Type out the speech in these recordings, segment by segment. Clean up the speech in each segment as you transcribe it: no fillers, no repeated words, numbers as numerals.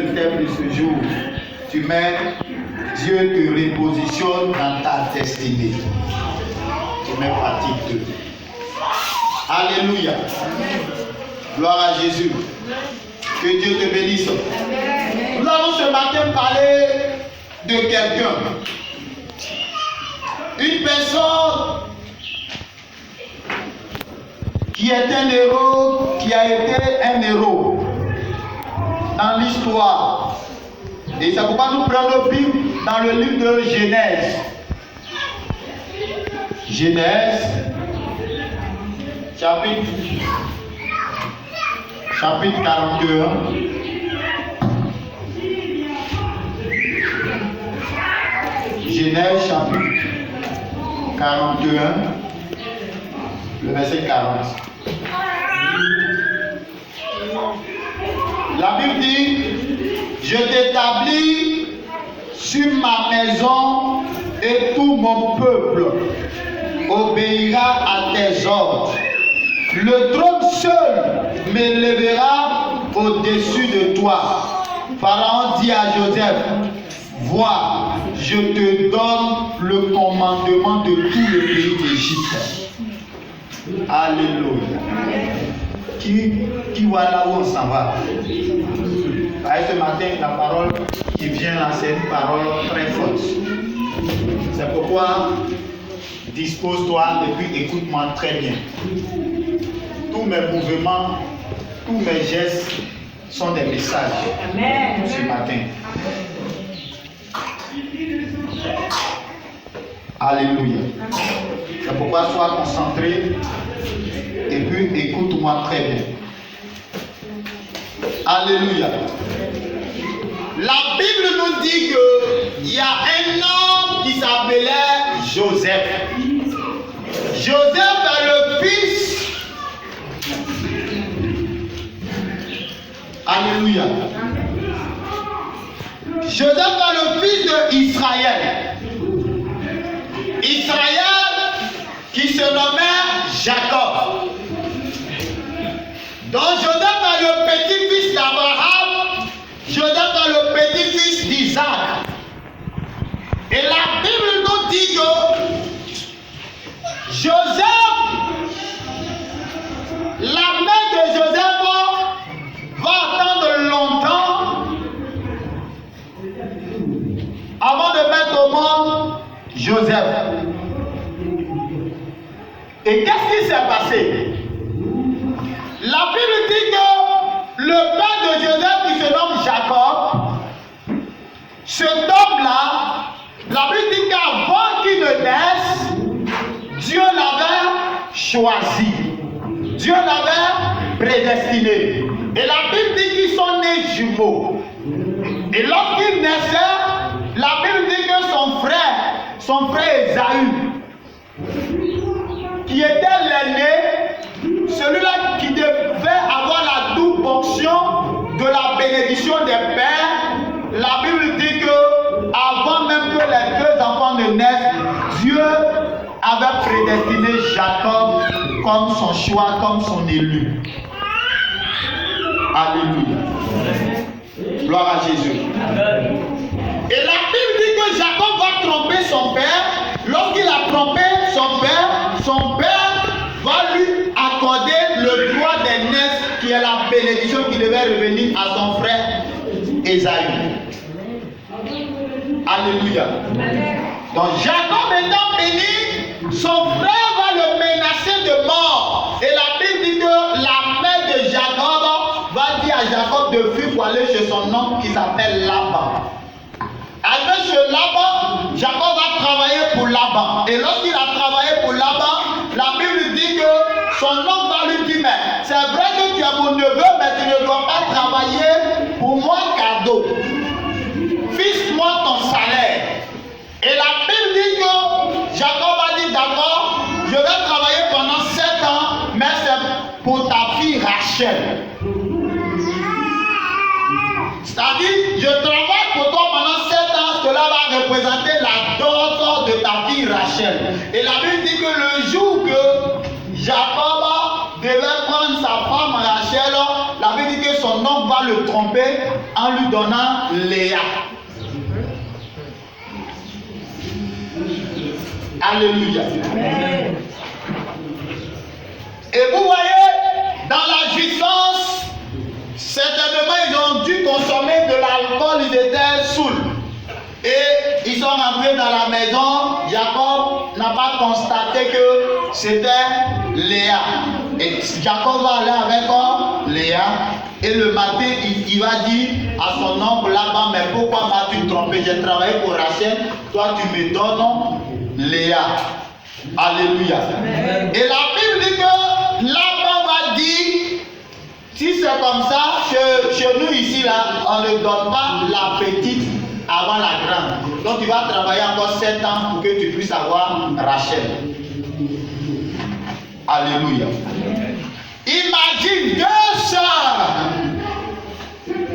le thème de ce jour. Tu mets Dieu te repositionne dans ta destinée. Tu mets pratique 2. Alléluia. Gloire à Jésus. Que Dieu te bénisse. Nous allons ce matin parler de quelqu'un. Une personne qui est un héros, qui a été un héros dans l'histoire. Et c'est pourquoi nous prenons le Bible dans le livre de Genèse. Genèse, chapitre 41. Genèse, chapitre 41, le verset 40. La Bible dit, je t'établis sur ma maison et tout mon peuple obéira à tes ordres. Le trône seul m'élèvera au-dessus de toi. Pharaon dit à Joseph, vois, je te donne le commandement de tout le pays d'Égypte. Alléluia. Qui voit là où on s'en va? Ce matin, la parole qui vient là, c'est une parole très forte. C'est pourquoi dispose-toi et puis écoute-moi très bien. Tous mes mouvements, tous mes gestes sont des messages. Amen. Ce matin. Alléluia. C'est pourquoi sois concentré et puis écoute-moi très bien. Alléluia. La Bible nous dit qu'il y a un homme qui s'appelait Joseph. Joseph est le fils. Alléluia. Joseph est le fils d'Israël. Israël qui se nommait Jacob. Donc Joseph est le petit-fils d'Abraham. Joseph est le petit-fils d'Isaac. Et la Bible nous dit que Joseph, la mère de Joseph va attendre longtemps avant de mettre au monde Joseph. Et qu'est-ce qui s'est passé? La Bible dit que le père de Joseph, qui se nomme Jacob, cet homme-là, la Bible dit qu'avant qu'il ne naisse, Dieu l'avait choisi. Dieu l'avait prédestiné. Et la Bible dit qu'ils sont nés jumeaux. Et lorsqu'il naissait, la Bible dit que son frère Ésaü, qui était l'aîné, celui-là qui devait avoir la double portion de la bénédiction des pères, la Bible dit que avant même que les deux enfants ne naissent, Dieu avait prédestiné Jacob comme son choix, comme son élu. Alléluia. Gloire à Jésus. Et la Bible dit que Jacob va tromper son père. Lorsqu'il a trompé son père va lui accorder le droit d'aînesse qui est la bénédiction qui devait revenir à son frère Ésaü. Alléluia. Donc Jacob étant béni, son frère va le menacer de mort. Et la Bible dit que la mère de Jacob va dire à Jacob de fuir pour aller chez son oncle qui s'appelle Laban. Avec ce Laban, Jacob va travailler pour Laban. Et lorsqu'il a travaillé pour Laban, la Bible dit que son oncle va lui dire, mais c'est vrai que tu es mon neveu, mais tu ne dois pas travailler pour moi cadeau. Fixe-moi ton salaire. Et la Bible dit que Jacob a dit, d'accord, je vais travailler pendant 7 ans, mais c'est pour ta fille Rachel. C'est-à-dire, je travaille pour toi pendant 7 ans, cela va représenter la dot de ta fille Rachel. Et la Bible dit que le jour que Jacob devait prendre sa femme Rachel, la Bible dit que son oncle va le tromper en lui donnant Léa. Alléluia. Amen. Et vous voyez, dans la jouissance, certainement ils ont dû consommer de l'alcool, ils étaient saouls. Et ils sont rentrés dans la maison. Jacob n'a pas constaté que c'était Léa. Et Jacob va aller avec Léa. Et le matin, il va dire à son oncle là-bas, mais pourquoi m'as-tu trompé? J'ai travaillé pour Rachel, toi tu me donnes Léa. Alléluia. Amen. Et la Bible dit que Laban va dire, si c'est comme ça, chez nous ici là, on ne donne pas la petite avant la grande. Donc tu vas travailler encore 7 ans pour que tu puisses avoir Rachel. Alléluia. Imagine 2 sœurs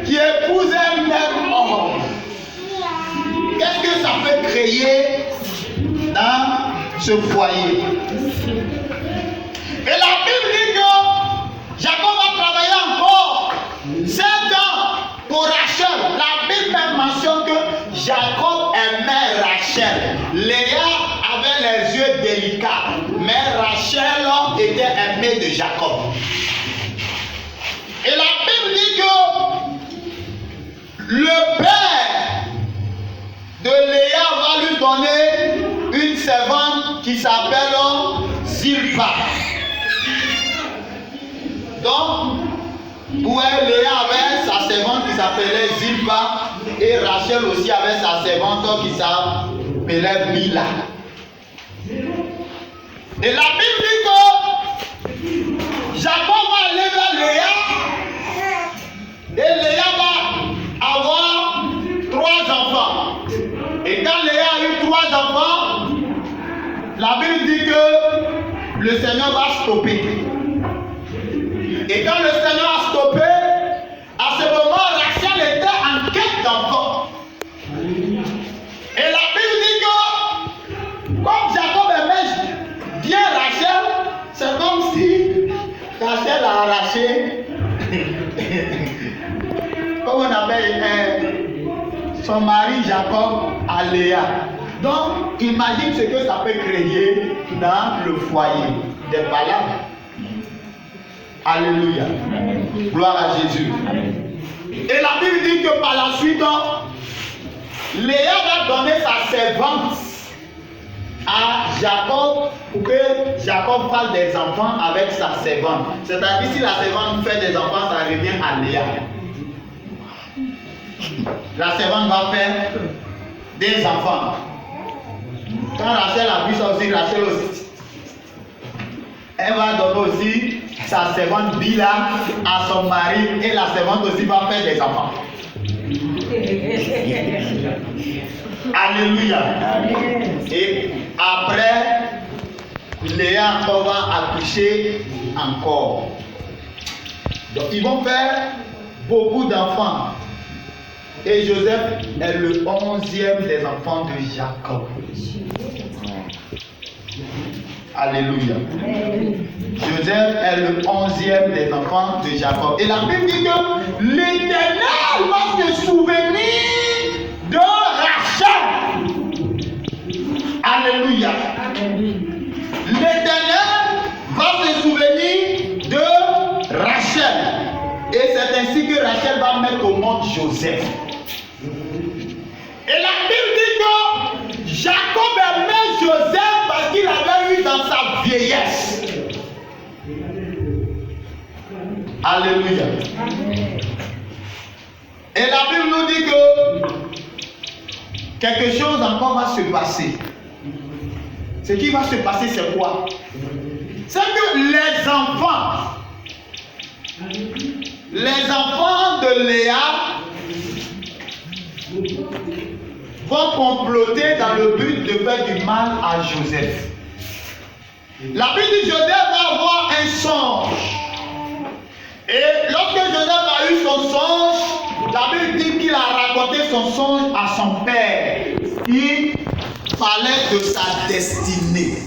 qui épousent un même homme. Qu'est-ce que ça peut créer dans ce foyer? Et la Bible dit que Jacob va travailler encore 7 ans pour Rachel. La Bible même mentionne que Jacob aimait Rachel. Léa avait les yeux délicats, mais Rachel était aimée de Jacob. Et la Bible dit que le père de Léa va lui donner une servante qui s'appelle Zilpa. Donc, Léa avait sa servante qui s'appelait Zilpa et Rachel aussi avait sa servante qui s'appelait Bila. Et la Bible dit que Jacob va aller vers Léa et Léa va avoir 3 enfants. Et quand Léa a eu 3 enfants, la Bible dit que le Seigneur va stopper. Et quand le Seigneur a stoppé, à ce moment, Rachel était en quête d'enfants. Et la Bible dit que, comme Jacob aimait bien Rachel, c'est comme si Rachel a arraché, comme on appelle son mari Jacob à Léa. Donc, imagine ce que ça peut créer dans le foyer. Des palabres. Alléluia. Gloire à Jésus. Et la Bible dit que par la suite, Léa va donner sa servante à Jacob pour que Jacob fasse des enfants avec sa servante. C'est-à-dire si la servante fait des enfants, ça revient à Léa. La servante va faire des enfants. Quand Rachel a vu ça aussi, Rachel aussi, elle va donner aussi sa servante Bila à son mari et la servante aussi va faire des enfants. Alléluia. Et après, Léa encore va accoucher encore. Donc ils vont faire beaucoup d'enfants. Et Joseph est le 11e des enfants de Jacob. Alléluia. Joseph est le 11e des enfants de Jacob. Et la Bible dit que l'Éternel va se souvenir de Rachel. Alléluia. L'Éternel va se souvenir de Rachel. Et c'est ainsi que Rachel va mettre au monde Joseph. Et la Bible dit que Jacob aimait Joseph parce qu'il avait eu dans sa vieillesse. Alléluia. Et la Bible nous dit que quelque chose encore va se passer. Ce qui va se passer, c'est quoi? C'est que les enfants de Léa vont comploter dans le but de faire du mal à Joseph. La Bible dit que Joseph va avoir un songe. Et lorsque Joseph a eu son songe, la Bible dit qu'il a raconté son songe à son père. Il parlait de sa destinée.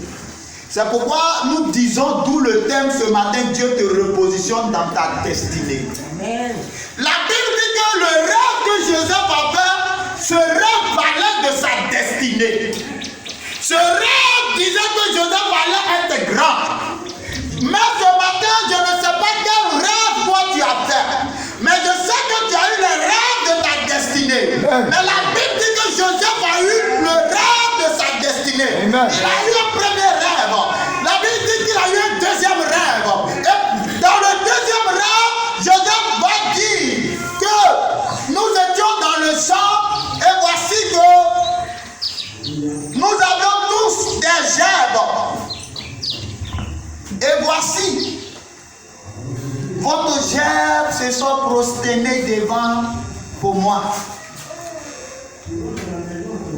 C'est pourquoi nous disons, d'où le thème ce matin, Dieu te repositionne dans ta destinée. Amen. La Bible dit que le rêve que Joseph a fait, ce rêve parlait de sa destinée. Ce rêve disait que Joseph allait être grand. Mais ce matin, je ne sais pas quel rêve toi tu as fait. Mais je sais que tu as eu le rêve de ta destinée. Amen. Mais la Bible dit que Joseph a eu le rêve de sa destinée. Amen. Il a eu un premier rêve. La Bible dit qu'il a eu un deuxième rêve. Et dans le deuxième rêve, Joseph va dire que nous étions dans le champ et voici que nous avions tous des gerbes. Et voici, votre gerbe se sont prosternés devant pour moi.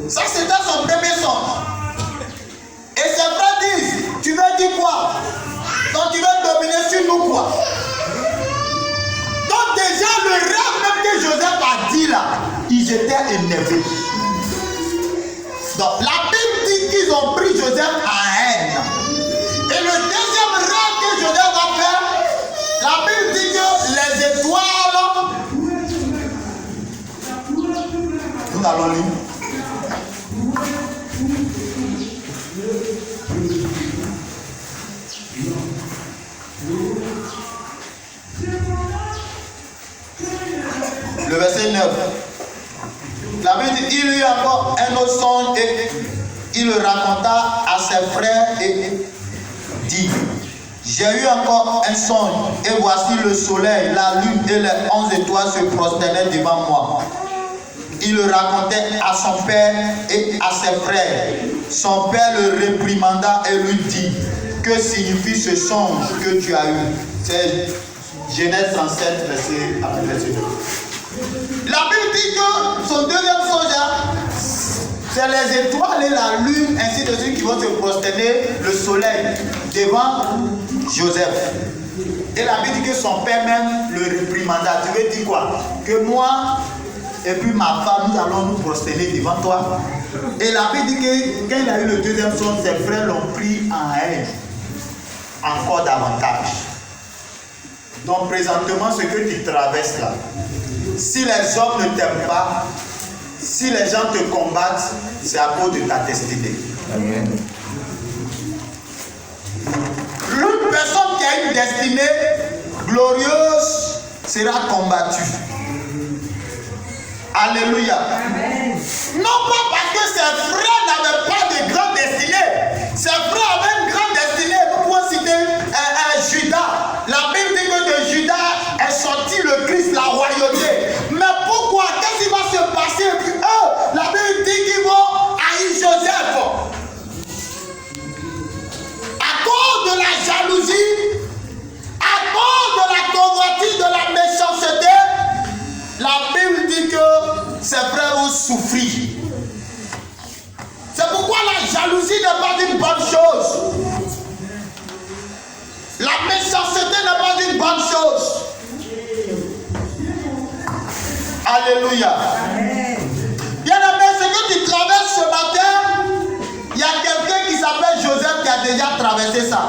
Ça, c'était son premier songe. Et ses frères disent, tu veux dire quoi? Donc tu veux dominer sur nous quoi? Donc déjà, le rêve même que Joseph a dit là, ils étaient énervés. Donc la Bible dit qu'ils ont pris Joseph en haine. Et le deuxième rêve que Joseph a fait, la Bible dit que les étoiles, nous allons lire. Le verset 9. La Bible dit, il eut encore un autre songe et il le raconta à ses frères et dit, j'ai eu encore un songe et voici le soleil, la lune et les 11 étoiles se prosternaient devant moi. Il le racontait à son père et à ses frères. Son père le réprimanda et lui dit, que signifie ce songe que tu as eu? C'est Genèse 37, verset 2. La Bible dit que son deuxième songe, c'est les étoiles et la lune, ainsi de suite, qui vont se prosterner, le soleil, devant Joseph. Et la Bible dit que son père même le réprimanda. Tu veux dire quoi? Que moi et puis ma femme, nous allons nous prosterner devant toi. Et la Bible dit que quand il a eu le deuxième songe, ses frères l'ont pris en haine encore davantage. Donc présentement, ce que tu traverses là, si les hommes ne t'aiment pas, si les gens te combattent, c'est à cause de ta destinée. Amen. L'une personne qui a une destinée glorieuse sera combattue. Alléluia. Amen. Non pas parce que ses frères n'avaient pas de grande destinée. Ses frères avaient une grande destinée. Nous pouvons citer Judas. La Bible dit que de Judas est sorti le Christ, la royauté. Mais pourquoi? Qu'est-ce qui va se passer? Eux, la Bible dit qu'ils vont haïr Joseph. À cause de la jalousie, à cause de la convoitise, de la méchanceté, la Bible dit que ses frères vont souffrir. C'est pourquoi la jalousie n'est pas une bonne chose. La méchanceté n'est pas une bonne chose. Alléluia. Bien-aimé, ce que tu traverses ce matin, il y a quelqu'un qui s'appelle Joseph qui a déjà traversé ça.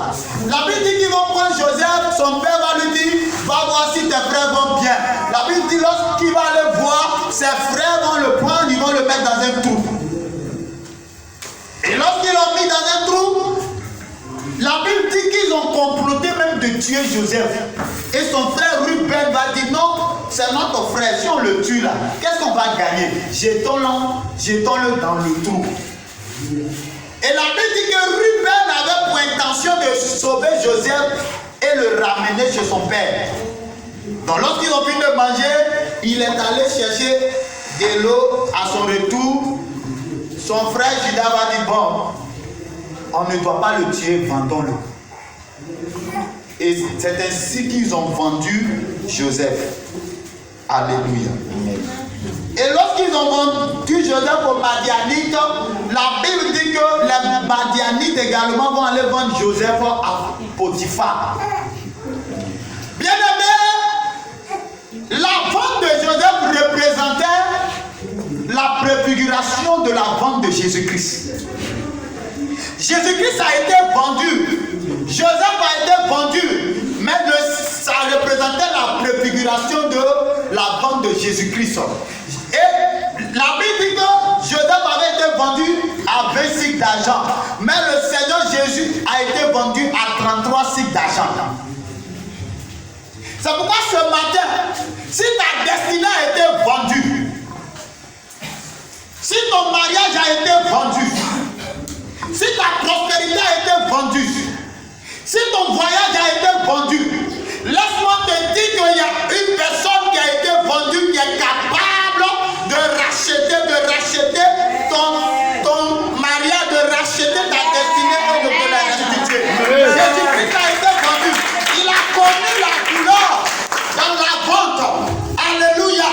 La Bible dit qu'ils vont prendre Joseph, son père va lui dire, va voir si tes frères vont bien. La Bible dit lorsqu'il va aller voir, ses frères vont le prendre, ils vont le mettre dans un trou. Et lorsqu'ils l'ont mis dans un trou, la Bible dit qu'ils ont comploté même de tuer Joseph. Et son frère Ruben va dire non, c'est notre frère, si on le tue là, qu'est-ce qu'on va gagner? Jetons-le dans le trou. Et la Bible dit que Ruben avait pour intention de sauver Joseph et le ramener chez son père. Donc lorsqu'ils ont fini de manger, il est allé chercher de l'eau. À son retour, son frère Judas va dire bon, on ne doit pas le tuer, vendons-le. Et c'est ainsi qu'ils ont vendu Joseph. Alléluia. Et lorsqu'ils ont vendu Joseph aux Madianites, la Bible dit que les Madianites également vont aller vendre Joseph à Potiphar. Bien aimé, la vente de Joseph représentait la préfiguration de la vente de Jésus-Christ. Jésus-Christ a été vendu. Joseph a été vendu. Mais ça représentait la préfiguration de la vente de Jésus-Christ. Et la Bible dit que Joseph avait été vendu à 20 cycles d'argent. Mais le Seigneur Jésus a été vendu à 33 cycles d'argent. C'est pourquoi ce matin, si ta destinée a été vendue, si ton mariage a été vendu, si ta prospérité a été vendue, si ton voyage a été vendu, laisse-moi te dire qu'il y a une personne qui a été vendue qui est capable de racheter ton mariage, de racheter ta destinée et de te la restituer. Jésus-Christ a été vendu. Il a connu la douleur dans la vente. Alléluia.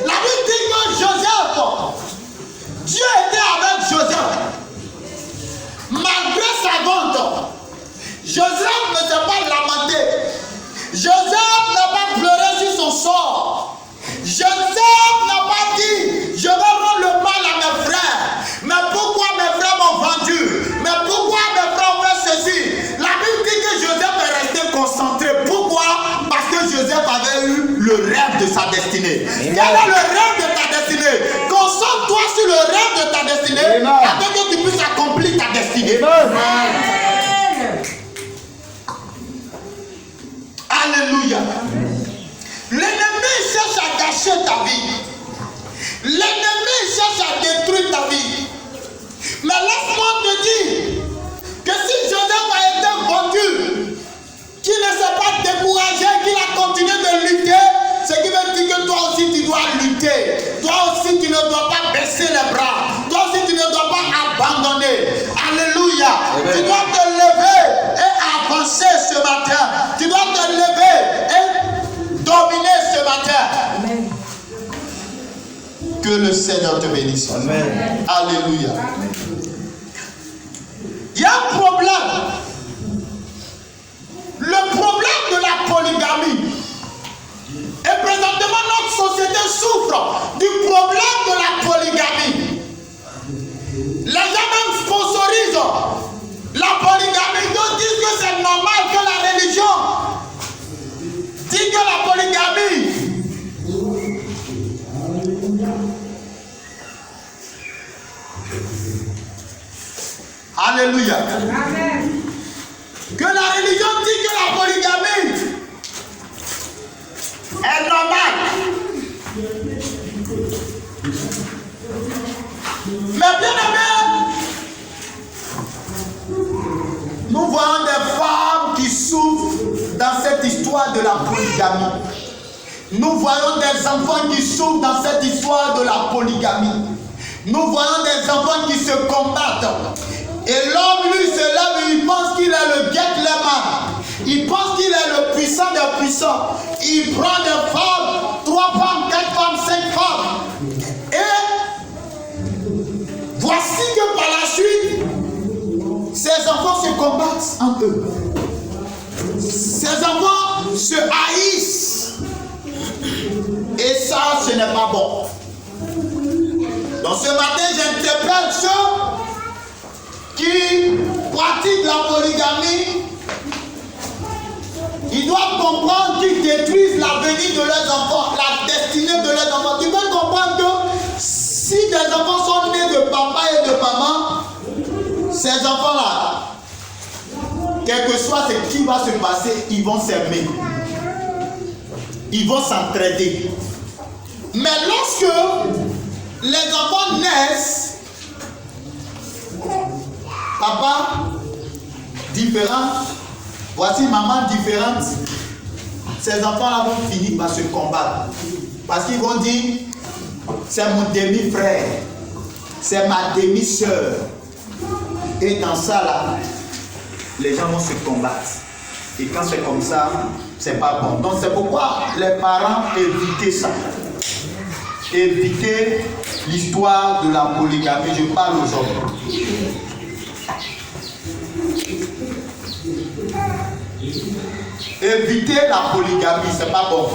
La Bible dit que Joseph, Dieu était avec Joseph. Malgré sa vente, Joseph ne s'est pas lamenté. Joseph n'a pas pleuré sur son sort. Joseph n'a pas dit, je vais rendre le mal à mes frères. Mais pourquoi mes frères m'ont vendu? Mais pourquoi mes frères ont fait ceci? La Bible dit que Joseph est resté concentré. Pourquoi? Parce que Joseph avait eu le rêve de sa destinée. Quel est le rêve de ta destinée? Concentre-toi sur le rêve de ta destinée afin que tu puisses accomplir ta destinée. Alléluia. L'ennemi cherche à gâcher ta vie. L'ennemi cherche à détruire ta vie. Mais laisse-moi te dire que si Joseph a été vendu, qu'il ne s'est pas découragé, qu'il a continué de lutter, ce qui veut dire que toi aussi tu dois lutter. Toi aussi tu ne dois pas baisser les bras. Toi aussi tu ne dois pas abandonner. Alléluia. Tu dois te lever et avancer ce matin. Tu dois te lever et dominer ce matin. Amen. Que le Seigneur te bénisse. Amen. Alléluia. Il y a un problème. Le problème de la polygamie. Et présentement, notre société souffre du problème de la polygamie. Les gens même sponsorisent la polygamie. Ils disent que c'est normal que la religion dit que la polygamie. Alléluia. Amen. Que la religion dit que la polygamie est normale. Mais bien aimé, nous voyons des femmes qui souffrent dans cette histoire de la polygamie. Nous voyons des enfants qui souffrent dans cette histoire de la polygamie. Nous voyons des enfants qui se combattent. Et l'homme, lui, se lève et il pense qu'il est le Get-Leman. Il pense qu'il est le puissant des puissants. Il prend des femmes, 3 femmes, 4 femmes, 5 femmes. Et voici que par la suite, ces enfants se combattent entre eux. Ces enfants se haïssent. Et ça, ce n'est pas bon. Donc ce matin, j'interpelle ceux qui pratiquent la polygamie. Ils doivent comprendre qu'ils détruisent l'avenir de leurs enfants, la destinée de leurs enfants. Tu peux comprendre que si des enfants sont nés de papa et de maman, ces enfants-là, quel que soit ce qui va se passer, ils vont s'aimer. Ils vont s'entraider. Mais lorsque les enfants naissent, papa différent, voici maman différente, ces enfants-là vont finir par se combattre. Parce qu'ils vont dire, c'est mon demi-frère, c'est ma demi-sœur. Et dans ça là, les gens vont se combattre. Et quand c'est comme ça, c'est pas bon. Donc c'est pourquoi les parents évitez ça. Évitez l'histoire de la polygamie. Je parle aux hommes. Évitez la polygamie, c'est pas bon.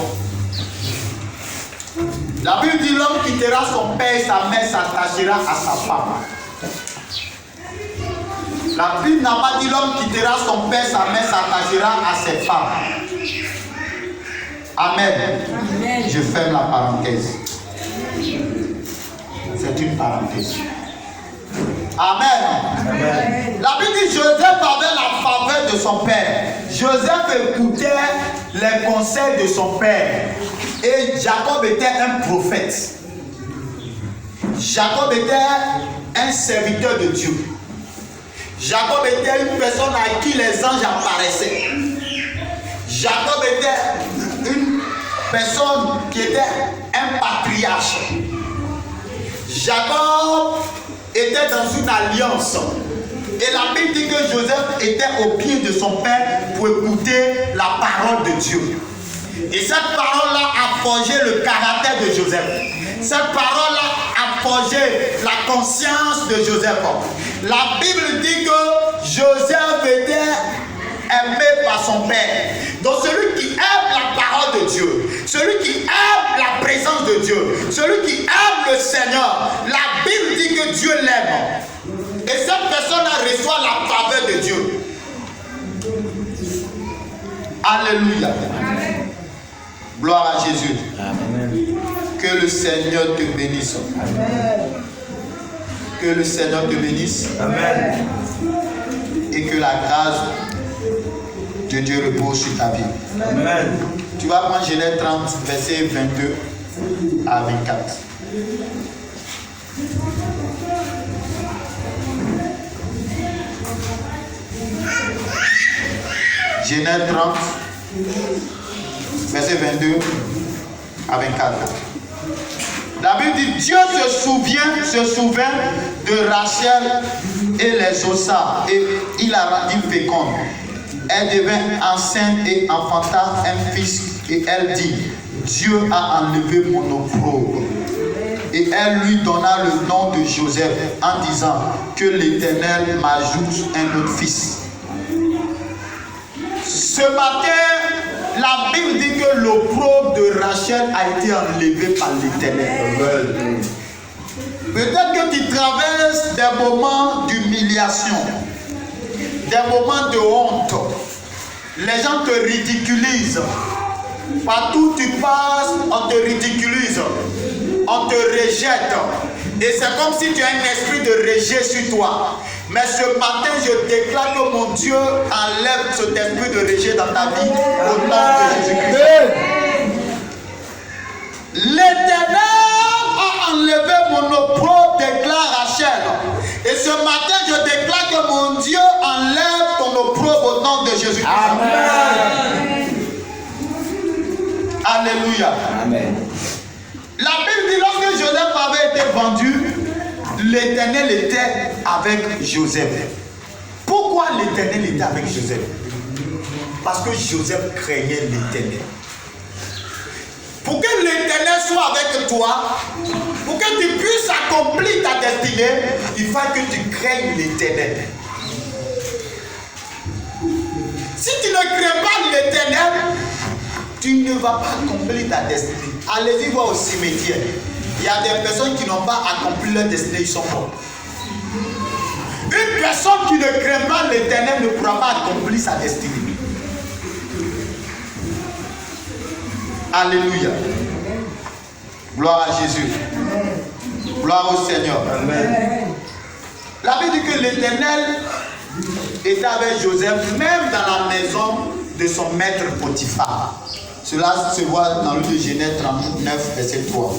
La Bible dit l'homme quittera son père et sa mère s'attachera à sa femme. La Bible n'a pas dit l'homme quittera son père, sa mère s'attachera à ses femmes. Amen. Amen. Je ferme la parenthèse. C'est une parenthèse. Amen. Amen. La Bible dit Joseph avait la faveur de son père. Joseph écoutait les conseils de son père. Et Jacob était un prophète. Jacob était un serviteur de Dieu. Jacob était une personne à qui les anges apparaissaient. Jacob était une personne qui était un patriarche. Jacob était dans une alliance. Et la Bible dit que Joseph était au pied de son père pour écouter la parole de Dieu. Et cette parole-là a forgé le caractère de Joseph. Cette parole-là a forgé la conscience de Joseph. La Bible dit que Joseph était aimé par son père. Donc celui qui aime la parole de Dieu, celui qui aime la présence de Dieu, celui qui aime le Seigneur, la Bible dit que Dieu l'aime. Et cette personne-là reçoit la faveur de Dieu. Alléluia. Amen. Gloire à Jésus. Amen. Que le Seigneur te bénisse. Amen. Que le Seigneur te bénisse. Amen. Et que la grâce de Dieu repose sur ta vie. Amen. Tu vas prendre Genèse 30, verset 22 à 24. Genèse 30, verset 22 à 24. La Bible dit Dieu se souvint de Rachel et les ossa, et il la rendit féconde. Elle devint enceinte et enfanta un fils, et elle dit Dieu a enlevé mon opprobre. Et elle lui donna le nom de Joseph en disant que l'Éternel m'ajoute un autre fils. Ce matin, la Bible dit que l'opprobre de Rachel a été enlevé par l'Éternel. Peut-être que tu traverses des moments d'humiliation, des moments de honte. Les gens te ridiculisent. Partout où tu passes, on te ridiculise. On te rejette. Et c'est comme si tu as un esprit de rejet sur toi. Mais ce matin, je déclare que mon Dieu enlève cet esprit de rejet dans ta vie au nom de Jésus-Christ. L'Éternel a enlevé mon opprobre, déclare Rachel. Et ce matin, je déclare que mon Dieu enlève ton opprobre au nom de Jésus-Christ. Amen. Alléluia. Amen. La Bible dit lorsque Joseph avait été vendu, l'Éternel était avec Joseph. Pourquoi l'Éternel était avec Joseph? Parce que Joseph craignait l'Éternel. Pour que l'Éternel soit avec toi, pour que tu puisses accomplir ta destinée, il faut que tu craignes l'Éternel. Si tu ne crains pas l'Éternel, tu ne vas pas accomplir ta destinée. Allez-y voir au cimetière. Il y a des personnes qui n'ont pas accompli leur destinée, ils sont morts. Une personne qui ne craint pas l'Éternel ne pourra pas accomplir sa destinée. Alléluia. Gloire à Jésus. Gloire au Seigneur. Amen. La Bible dit que l'Éternel était avec Joseph, même dans la maison de son maître Potiphar. Cela se voit dans le Genèse 39, verset 3.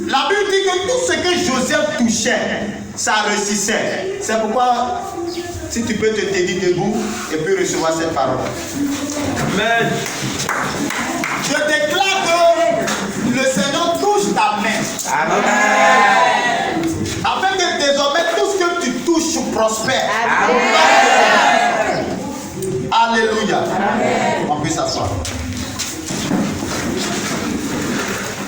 La Bible dit que tout ce que Joseph touchait, ça réussissait. C'est pourquoi, si tu peux te tenir debout et puis recevoir cette parole. Amen. Je déclare que le Seigneur touche ta main. Amen. Afin que désormais tout ce que tu touches prospère. Amen. Alléluia. Amen. On peut s'asseoir.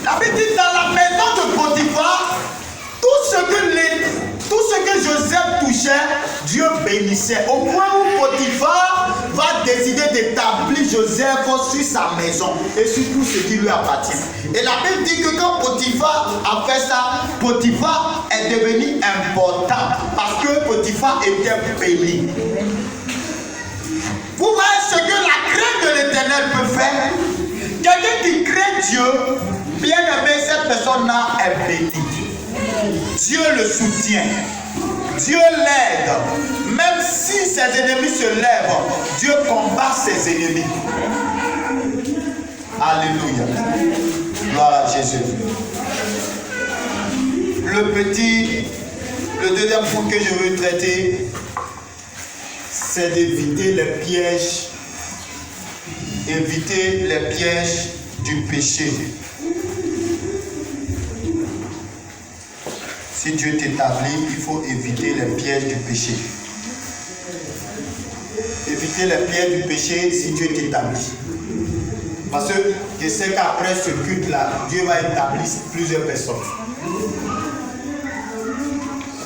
La Bible dit dans la maison de Potiphar, tout ce que Joseph touchait, Dieu bénissait. Au point où Potiphar va décider d'établir Joseph sur sa maison et sur tout ce qui lui appartient. Et la Bible dit que quand Potiphar a fait ça, Potiphar est devenu important parce que Potiphar était béni. Vous voyez ce que la crainte de l'Éternel peut faire? Quelqu'un qui craint Dieu, bien aimé, cette personne-là est bénie. Dieu le soutient. Dieu l'aide. Même si ses ennemis se lèvent, Dieu combat ses ennemis. Alléluia. Gloire à Jésus. Le deuxième point que je veux traiter, c'est d'éviter les pièges. Éviter les pièges du péché. Si Dieu t'établit, il faut éviter les pièges du péché. Éviter les pièges du péché si Dieu t'établit. Parce que je sais qu'après ce culte-là, Dieu va établir plusieurs personnes.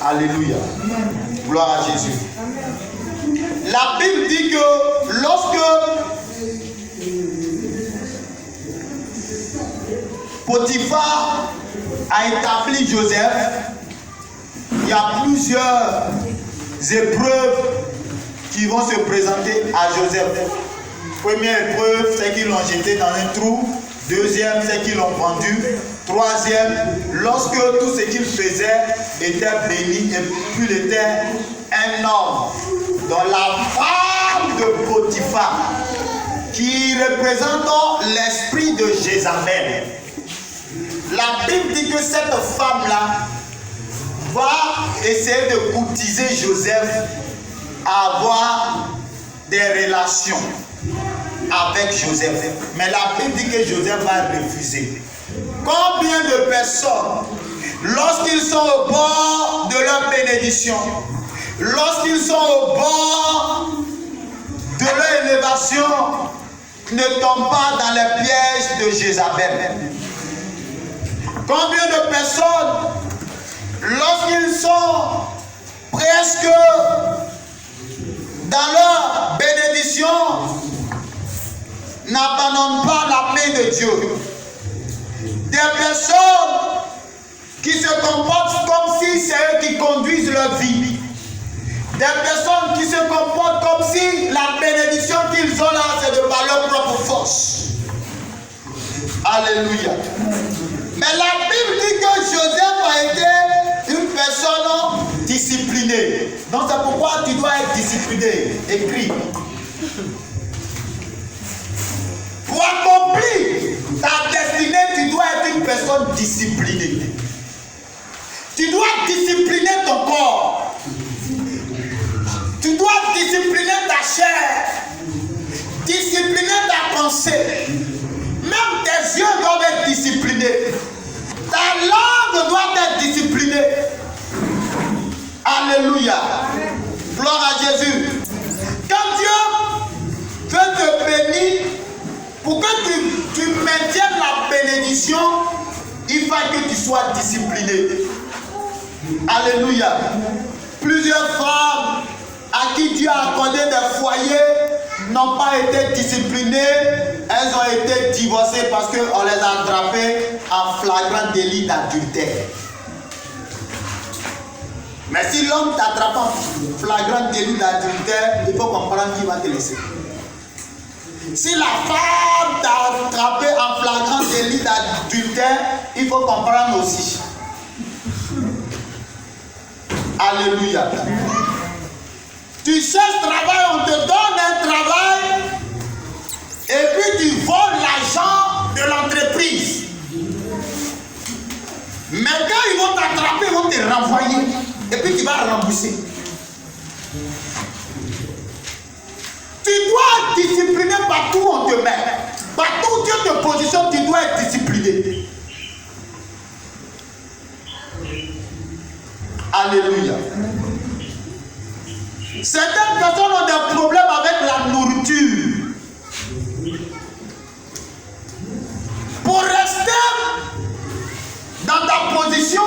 Alléluia. Gloire à Jésus. La Bible dit que lorsque Potiphar a établi Joseph, il y a plusieurs épreuves qui vont se présenter à Joseph. Première épreuve, c'est qu'ils l'ont jeté dans un trou. Deuxième, c'est qu'ils l'ont vendu. Troisième, lorsque tout ce qu'il faisait était béni et puis il était un homme dans la femme de Potiphar qui représente l'esprit de Jézabel. La Bible dit que cette femme-là va essayer de courtiser Joseph à avoir des relations avec Joseph. Mais la Bible dit que Joseph va refuser. Combien de personnes, lorsqu'ils sont au bord de leur bénédiction, lorsqu'ils sont au bord de leur élévation, ne tombent pas dans les pièges de Jézabel? Combien de personnes, lorsqu'ils sont presque dans leur bénédiction, n'abandonnent pas la main de Dieu? Des personnes qui se comportent comme si c'est eux qui conduisent leur vie. Des personnes qui se comportent comme si la bénédiction qu'ils ont là, c'est de par leur propre force. Alléluia. Mais la Bible dit que Joseph a été une personne disciplinée. Donc c'est pourquoi tu dois être discipliné. Écris. Pour accomplir ta destinée, tu dois être une personne disciplinée. Tu dois discipliner ton corps. Tu dois discipliner ta chair. Discipliner ta pensée. Même tes yeux doivent être disciplinés. Ta langue doit être disciplinée. Alléluia. Gloire à Jésus. Quand Dieu veut te bénir, pour que tu maintiennes la bénédiction, il faut que tu sois discipliné. Alléluia. Plusieurs femmes à qui Dieu a accordé des foyers n'ont pas été disciplinées. Elles ont été divorcées parce qu'on les a attrapées en flagrant délit d'adultère. Mais si l'homme t'attrape en flagrant délit d'adultère, il faut comprendre qu'il va te laisser. Si la femme t'a attrapé en flagrant délit d'adultère, il faut comprendre aussi. Alléluia. Tu cherches travail, on te donne un travail et puis tu voles l'argent de l'entreprise. Mais quand ils vont t'attraper, ils vont te renvoyer et puis tu vas rembourser. Tu dois être discipliné partout où on te met. Partout où Dieu te positionne, tu dois être discipliné. Alléluia. Certaines personnes ont des problèmes avec la nourriture. Pour rester dans ta position,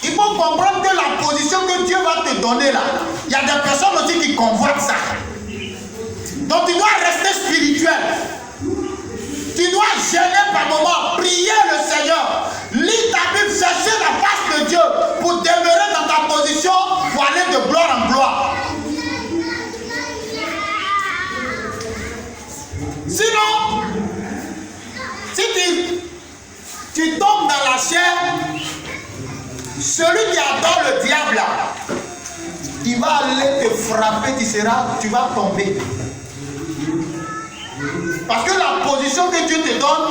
il faut comprendre que la position que Dieu va te donner là, il y a des personnes aussi qui convoitent ça. Donc tu dois rester spirituel. Tu dois jeûner par moment, prier le Seigneur. Lis ta Bible, chercher la face de Dieu pour demeurer dans ta position, pour aller de gloire en gloire. Sinon, si tu tombes dans la chair, celui qui adore le diable, il va aller te frapper, tu vas tomber. Parce que la position que Dieu te donne,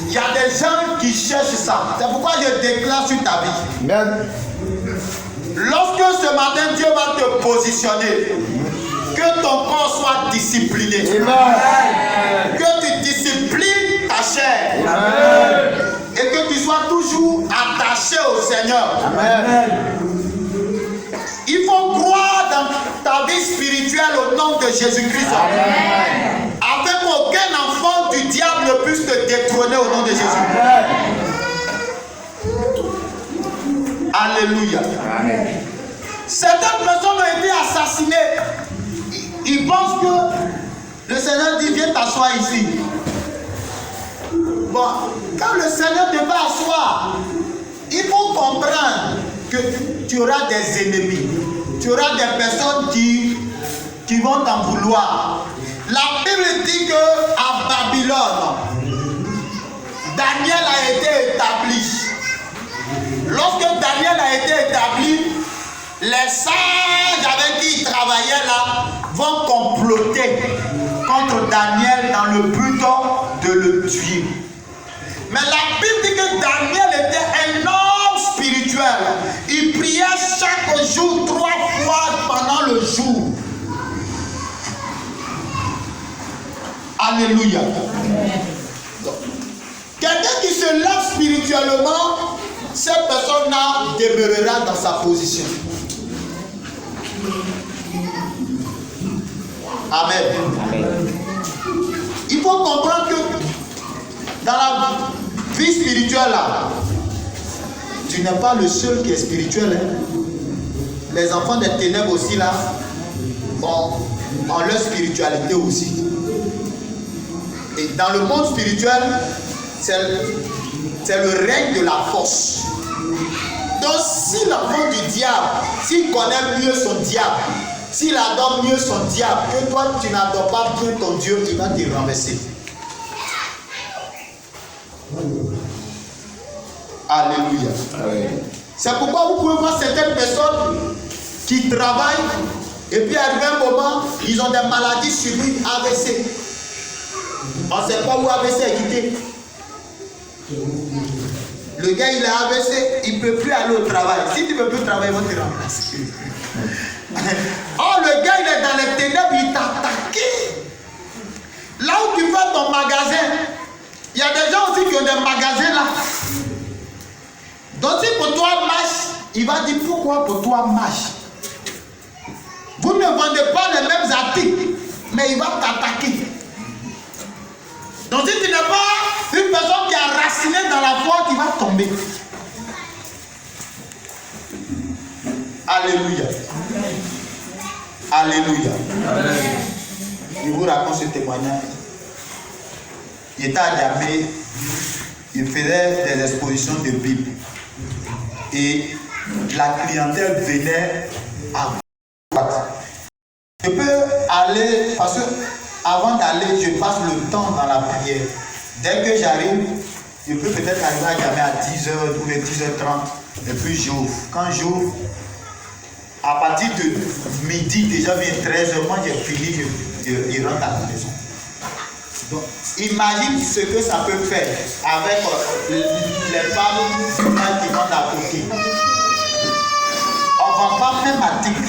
il y a des gens qui cherchent ça. C'est pourquoi je déclare sur ta vie. Amen. Lorsque ce matin Dieu va te positionner, que ton corps soit discipliné. Amen. Que tu disciplines ta chair. Amen. Et que tu sois toujours attaché au Seigneur. Amen. Il faut croire dans ta vie spirituelle au nom de Jésus-Christ. Amen. Afin qu'aucun enfant du diable ne puisse te détrôner au nom de Jésus. Amen. Alléluia. Amen. Certaines personnes ont été assassinées. Ils pensent que le Seigneur dit viens t'asseoir ici. Bon, quand le Seigneur te va asseoir, il faut comprendre que tu auras des ennemis. Tu auras des personnes qui vont t'en vouloir. La Bible dit qu'à Babylone, Daniel a été établi. Lorsque Daniel a été établi, les sages avec qui il travaillait là vont comploter contre Daniel dans le but de le tuer. Mais la Bible dit que Daniel était un homme spirituel. Il priait chaque jour 3 fois pendant le jour. Alléluia. Quelqu'un qui se lève spirituellement, cette personne-là demeurera dans sa position. Amen. Amen. Il faut comprendre que dans la vie spirituelle, là, tu n'es pas le seul qui est spirituel. Hein. Les enfants des ténèbres aussi, là, ont leur spiritualité aussi. Et dans le monde spirituel, c'est le règne de la force. Donc si l'enfant du diable, s'il connaît mieux son diable, s'il adore mieux son diable, que toi tu n'adores pas bien ton Dieu, il va te renverser. Alléluia. C'est pourquoi vous pouvez voir certaines personnes qui travaillent et puis arrivé un moment, ils ont des maladies subies, AVC. On ne sait pas où AVC est quitté. Le gars il a AVC, il ne peut plus aller au travail. Si tu ne peux plus travailler, ils vont te remplacer. Oh, le gars il est dans les ténèbres, il t'a attaqué. Là où tu fais ton magasin, il y a des gens aussi qui ont des magasins là. Donc si pour toi marche, il va dire pourquoi pour toi marche. Vous ne vendez pas les mêmes articles, mais il va t'attaquer. Donc si tu n'es pas une personne qui est enracinée dans la foi, tu vas tomber. Alléluia. Alléluia. Amen. Je vous raconte ce témoignage. Il était à Niamey, il faisait des expositions de Bible. Et la clientèle venait à droite. Je peux aller, parce que avant d'aller, je passe le temps dans la prière. Dès que j'arrive, je peux peut-être arriver à Niamey à 10h ou 10h30. Et puis j'ouvre. Quand j'ouvre, à partir de midi, déjà bien 13h, moi j'ai fini, je rentre à la maison. Donc, imagine ce que ça peut faire avec les femmes qui vont d'apporter. On ne vend pas même article.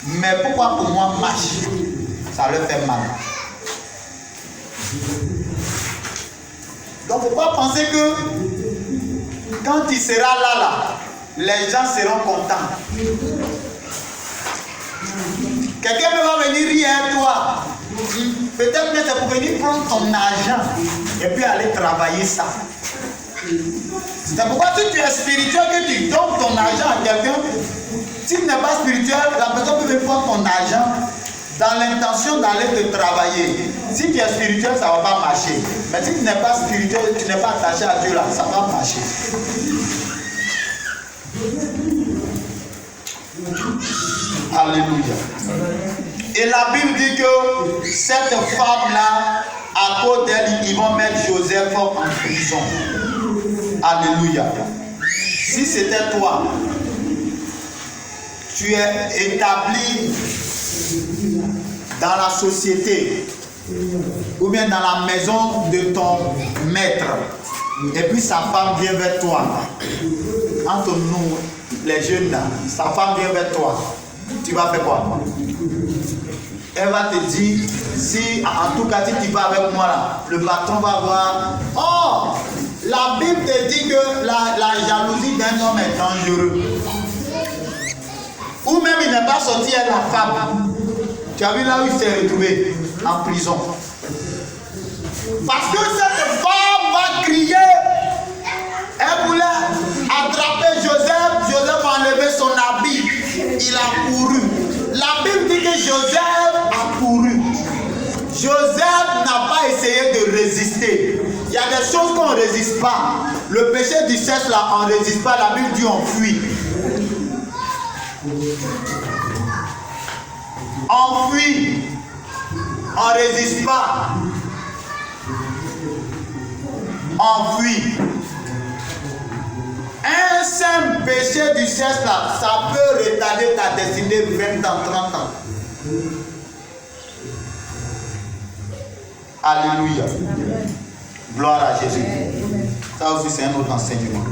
Mais pourquoi pour moi marcher? Ça leur fait mal. Donc pourquoi penser que quand il sera là, les gens seront contents? Quelqu'un va venir rire à toi. Peut-être que c'est pour venir prendre ton argent et puis aller travailler ça. C'est pourquoi si tu es spirituel, que tu donnes ton argent à quelqu'un, si tu n'es pas spirituel, la personne peut venir prendre ton argent dans l'intention d'aller te travailler. Si tu es spirituel, ça ne va pas marcher. Mais si tu n'es pas spirituel, tu n'es pas attaché à Dieu là, ça va marcher. Alléluia. Et la Bible dit que cette femme-là, à cause d'elle, ils vont mettre Joseph en prison. Alléluia. Si c'était toi, tu es établi dans la société ou bien dans la maison de ton maître, et puis sa femme vient vers toi, entre nous les jeunes là, sa femme vient vers toi, tu vas faire quoi? Elle va te dire, si en tout cas si tu vas avec moi là, le patron va voir, oh, la Bible te dit que la jalousie d'un homme est dangereux. Ou même il n'est pas sorti avec la femme. Tu as vu là où il s'est retrouvé? En prison. Parce que cette femme va crier. Elle voulait attraper Joseph. Joseph a enlevé son habit. Il a couru. La Bible dit que Joseph a couru. Joseph n'a pas essayé de résister. Il y a des choses qu'on ne résiste pas. Le péché du sexe là, on ne résiste pas. La Bible dit on fuit. On fuit. On ne résiste pas. On fuit. Un simple péché du sexe là, ça peut retarder ta destinée 20 ans, 30 ans. Alléluia. Gloire à Jésus. Ça aussi c'est un autre enseignement.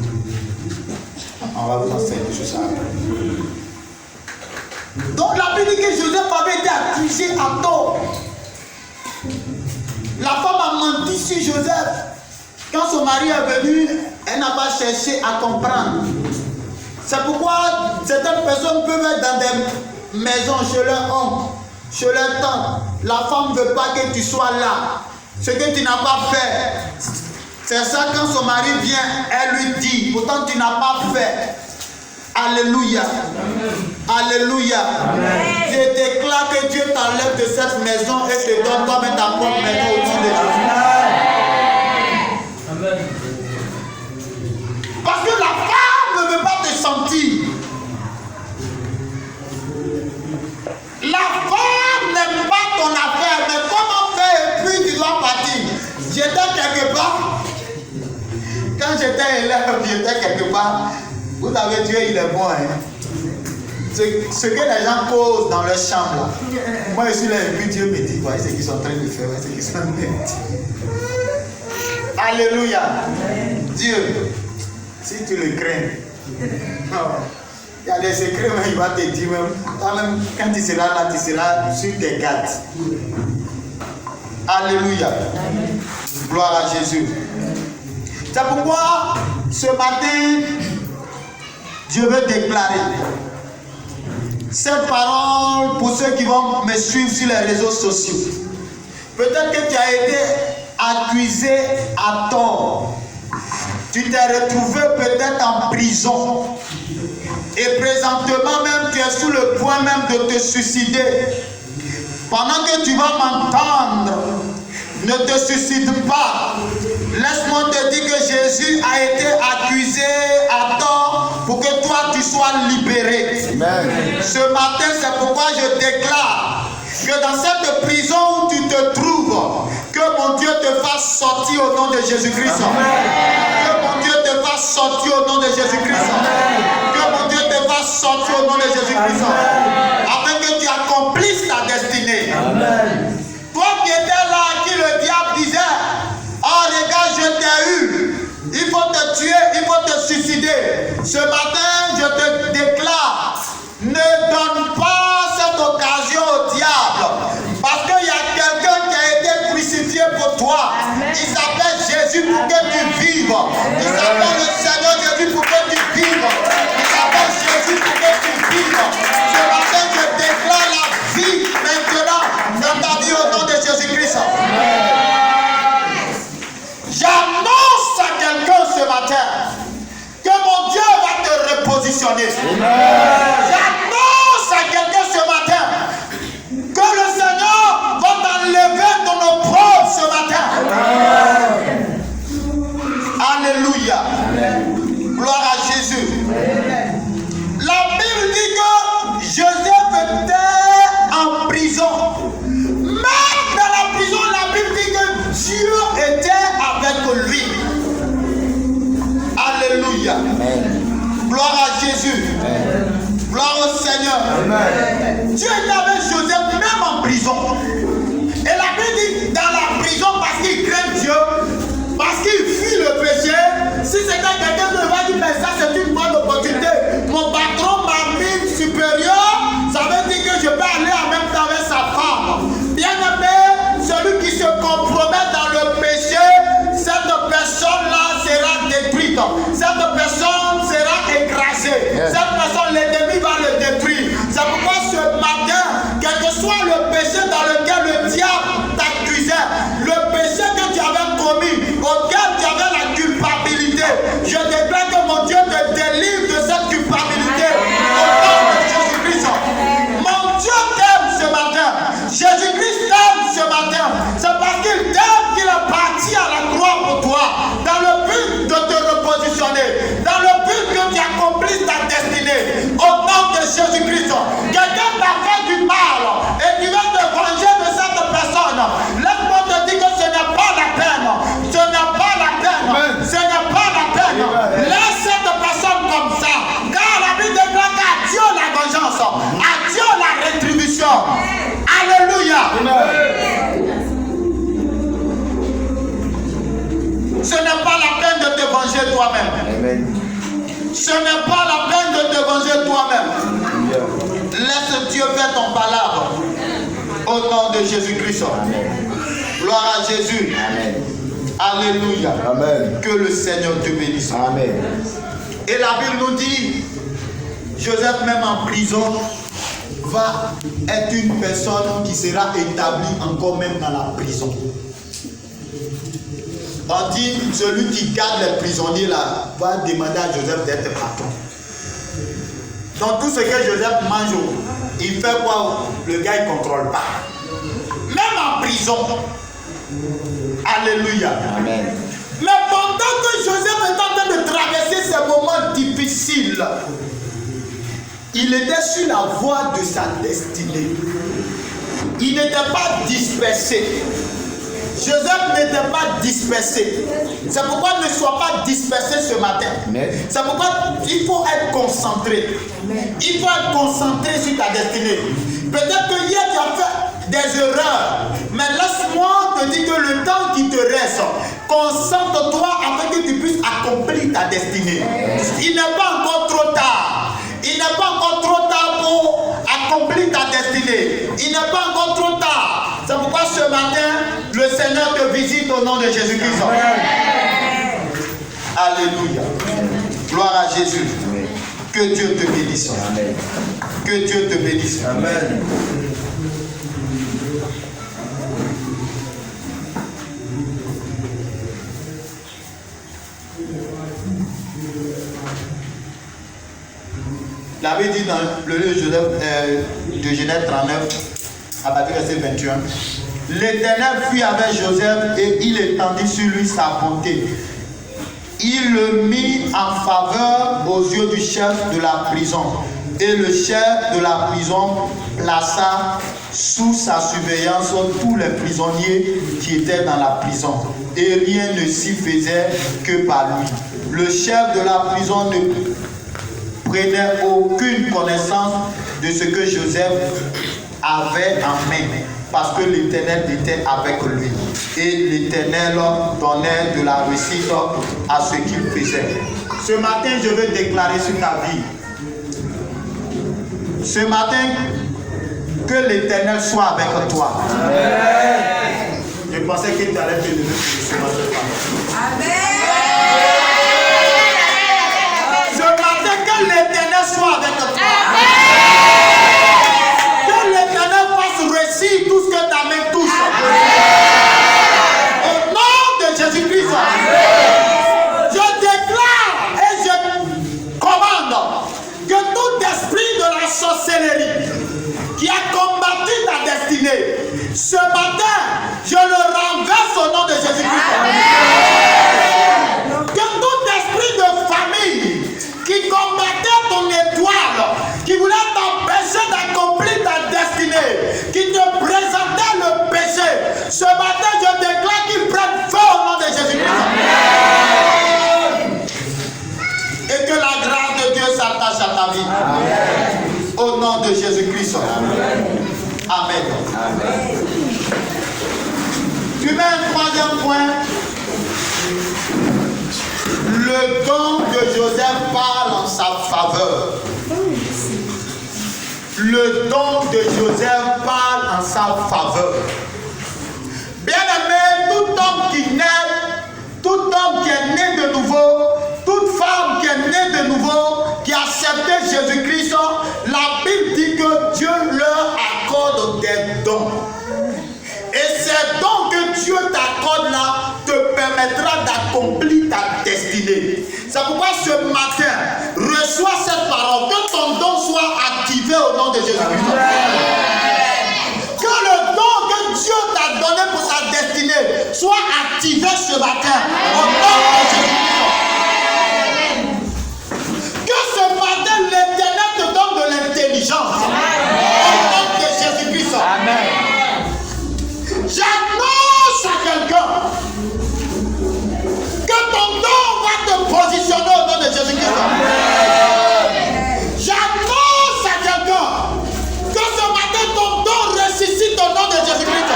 On va vous enseigner sur ça. Donc la Bible dit que Joseph avait été accusé à tort. La femme a menti sur Joseph. Quand son mari est venu, elle n'a pas cherché à comprendre. C'est pourquoi certaines personnes peuvent être dans des maisons chez leur oncle, chez leur tante. La femme ne veut pas que tu sois là. Ce que tu n'as pas fait. C'est ça, quand son mari vient, elle lui dit, pourtant tu n'as pas fait. Alléluia. Alléluia. Je déclare que Dieu t'enlève de cette maison et te donne toi-même ta propre maison au-dessus de Jésus. Amen. Parce que la femme ne veut pas te sentir. La femme n'aime pas ton affaire, mais comment faire et puis tu dois partir. J'étais quelque part. Quand j'étais élève, j'étais quelque part. Vous savez, Dieu, il est bon. Hein? Ce que les gens causent dans leur chambre, là. Moi, je suis là et puis Dieu me dit, voyez ce qu'ils sont en train de faire, voyez ce qu'ils sont en train de dire. Alléluia. Dieu, si tu le crains, il y a des secrets, mais il va te dire, même quand tu seras là, tu seras sur tes gardes. Alléluia. Gloire à Jésus. C'est pourquoi ce matin, Dieu veut déclarer cette parole pour ceux qui vont me suivre sur les réseaux sociaux. Peut-être que tu as été accusé à tort. Tu t'es retrouvé peut-être en prison. Et présentement même, tu es sous le point même de te suicider. Pendant que tu vas m'entendre, ne te suicide pas. Laisse-moi te dire que Jésus a été accusé à tort pour que toi tu sois libéré. Amen. Ce matin, c'est pourquoi je déclare que dans cette prison où tu te trouves, que mon Dieu te fasse sortir au nom de Jésus-Christ. Que mon Dieu te fasse sortir au nom de Jésus-Christ. Que mon Dieu te fasse sortir au nom de Jésus-Christ. Afin que tu accomplisses ta destinée. Amen. Toi qui étais là, à qui le diable disait, oh regarde, je t'ai eu, il faut te tuer, il faut te suicider. Ce matin, je te déclare, ne donne pas cette occasion au diable. Parce qu'il y a quelqu'un qui a été crucifié pour toi. Amen. Il s'appelle Jésus pour que tu vives. Il s'appelle le Seigneur Jésus pour que tu vives. Il s'appelle Jésus pour que tu vives. Ce matin, je déclare la vie maintenant dans ta vie au nom de Jésus-Christ. J'annonce à quelqu'un ce matin que mon Dieu va te repositionner. J'annonce à quelqu'un ce matin que le Alléluia. Gloire à Jésus. La Bible dit que Joseph était en prison. Même dans la prison, la Bible dit que Dieu était avec lui. Alléluia. Gloire à Jésus. Gloire au Seigneur. Dieu était avec Joseph même en prison. Et la Bible dit dans la prison parce qu'il craint Dieu, parce qu'il fuit le péché. Si c'était quelqu'un qui va dire mais ça c'est une bonne opportunité, mon patron m'a mis supérieur, ça veut dire que je peux aller en même temps avec sa femme. Bien aimé, celui qui se compromet dans le péché, cette personne-là sera détruite. Cette personne sera écrasée. Cette personne, l'ennemi va le détruire. C'est pourquoi ce matin, quel que soit le péché dans lequel le diable t'accusait, le péché que tu avais commis, auquel tu avais la culpabilité, je déclare que mon Dieu te délivre de cette culpabilité. Au nom de Jésus-Christ. Mon Dieu t'aime ce matin. Jésus-Christ t'aime ce matin. C'est parce qu'il t'aime qu'il est parti à la croix pour toi. Dans le but de te repositionner. Dans le but que tu accomplisses ta destinée. Au nom de Jésus-Christ. Quelqu'un t'a fait du mal et tu vas te venger de cette personne. Laisse-moi te dire que ce n'est pas la peine. Ce n'est pas la peine. Ce n'est pas la peine. Laisse cette personne comme ça. Car la Bible déclare qu'à Dieu la vengeance. À Dieu la rétribution. Alléluia. Ce n'est pas la peine de te venger toi-même. Ce n'est pas la peine de te venger toi-même. Laisse Dieu faire ton palabre. Au nom de Jésus-Christ. Gloire à Jésus. Alléluia. Amen. Que le Seigneur te bénisse. Amen. Et la Bible nous dit, Joseph même en prison va être une personne qui sera établie encore même dans la prison. On dit, celui qui garde les prisonniers là va demander à Joseph d'être patron. Donc tout ce que Joseph mange, il fait quoi? Le gars il ne contrôle pas. Même en prison. Alléluia. Amen. Mais pendant que Joseph est en train de traverser ces moments difficiles, il était sur la voie de sa destinée. Il n'était pas dispersé. Joseph n'était pas dispersé. C'est pourquoi ne sois pas dispersé ce matin. C'est pourquoi il faut être concentré. Il faut être concentré sur ta destinée. Peut-être que hier tu as fait des erreurs. Mais laisse-moi te dire que le temps qui te reste, concentre-toi afin que tu puisses accomplir ta destinée. Il n'est pas encore trop tard. Il n'est pas encore trop tard pour accomplir ta destinée. Il n'est pas encore trop tard. C'est pourquoi ce matin, le Seigneur te visite au nom de Jésus-Christ. Alléluia. Gloire à Jésus. Que Dieu te bénisse. Amen. Que Dieu te bénisse. Amen. La Bible dit dans le livre de Genèse 39, à partir du verset 21, l'Éternel fut avec Joseph et il étendit sur lui sa bonté. Il le mit en faveur aux yeux du chef de la prison. Et le chef de la prison plaça sous sa surveillance tous les prisonniers qui étaient dans la prison. Et rien ne s'y faisait que par lui. Le chef de la prison ne prenait aucune connaissance de ce que Joseph avait en main, parce que l'Éternel était avec lui. Et l'Éternel donnait de la réussite à ce qu'il faisait. Ce matin, je veux déclarer sur ta vie. Ce matin, que l'Éternel soit avec toi. Amen. Je pensais qu'il allait te lever ce matin. Amen. Ce matin, que l'Éternel soit avec toi. Que l'Éternel fasse réussir tout ce que ta main touche. Au nom de Jésus-Christ. Je déclare et je commande que tout esprit de la sorcellerie qui a combattu ta destinée, ce matin, je le renverse au nom de Jésus-Christ. nom de Jésus-Christ. Amen. Amen. Amen. Tu mets un troisième point. Le don de Joseph parle en sa faveur. Le don de Joseph parle en sa faveur. Bien-aimé, tout homme qui naît, tout homme qui est né de nouveau, toute femme qui est née de nouveau, qui a accepté Jésus-Christ, la Bible dit que Dieu leur accorde des dons. Et ces dons que Dieu t'accorde là te permettra d'accomplir ta destinée. C'est pourquoi ce matin, reçois cette parole, que ton don soit activé au nom de Jésus-Christ. Que le don que Dieu t'a donné pour ta destinée soit activé ce matin au nom de Jésus-Christ. Que ce matin, l'Éternel te donne de l'intelligence au nom de Jésus-Christ. Amen. J'annonce à quelqu'un que ton don va te positionner au nom de Jésus-Christ. J'annonce à quelqu'un que ce matin ton don ressuscite au nom de Jésus-Christ.